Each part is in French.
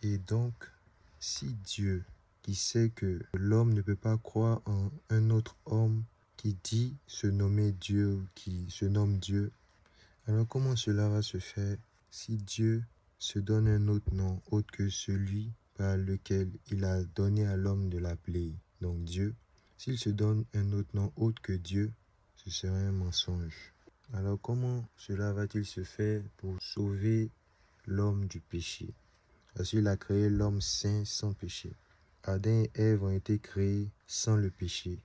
Et donc, si Dieu, qui sait que l'homme ne peut pas croire en un autre homme qui dit se nommer Dieu, qui se nomme Dieu, alors comment cela va se faire si Dieu se donne un autre nom autre que celui par lequel il a donné à l'homme de l'appeler, donc Dieu? S'il se donne un autre nom autre que Dieu, ce serait un mensonge. Alors comment cela va-t-il se faire pour sauver l'homme du péché? Parce qu'il a créé l'homme saint sans péché. Adam et Ève ont été créés sans le péché.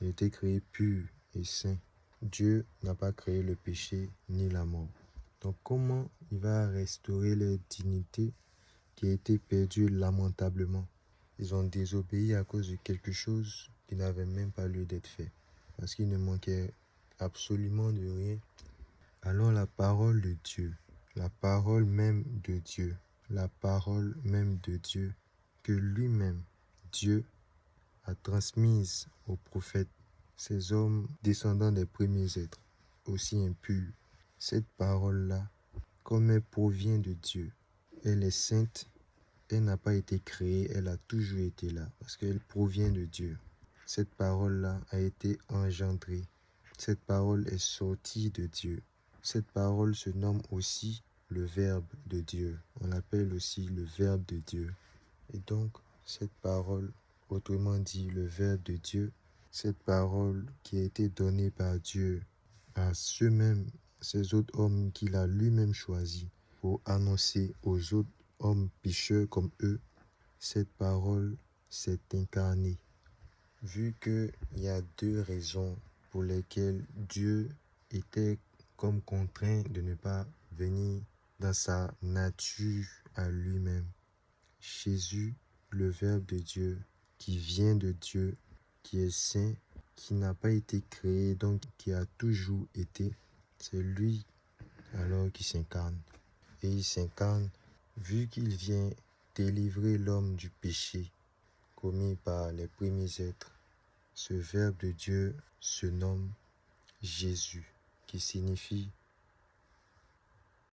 Ils ont été créés purs et saints. Dieu n'a pas créé le péché ni la mort. Donc comment il va restaurer leur dignité qui a été perdue lamentablement? Ils ont désobéi à cause de quelque chose qui n'avait même pas lieu d'être fait. Parce qu'il ne manquait absolument de rien. Alors la parole de Dieu, la parole même de Dieu, la parole même de Dieu, que lui-même, Dieu, a transmise aux prophètes, ces hommes descendants des premiers êtres, aussi impurs. Cette parole-là, comme elle provient de Dieu, elle est sainte, elle n'a pas été créée, elle a toujours été là, parce qu'elle provient de Dieu. Cette parole-là a été engendrée. Cette parole est sortie de Dieu. Cette parole se nomme aussi le Verbe de Dieu. On l'appelle aussi le Verbe de Dieu. Et donc, cette parole, autrement dit le Verbe de Dieu, cette parole qui a été donnée par Dieu à ceux-mêmes, ces autres hommes qu'il a lui-même choisis pour annoncer aux autres hommes pécheurs comme eux, cette parole s'est incarnée. Vu qu'il y a deux raisons pour lesquelles Dieu était comme contraint de ne pas venir dans sa nature à lui-même. Jésus, le Verbe de Dieu, qui vient de Dieu, qui est saint, qui n'a pas été créé, donc qui a toujours été, c'est lui alors qui s'incarne. Et il s'incarne vu qu'il vient délivrer l'homme du péché commis par les premiers êtres. Ce Verbe de Dieu se nomme Jésus, qui signifie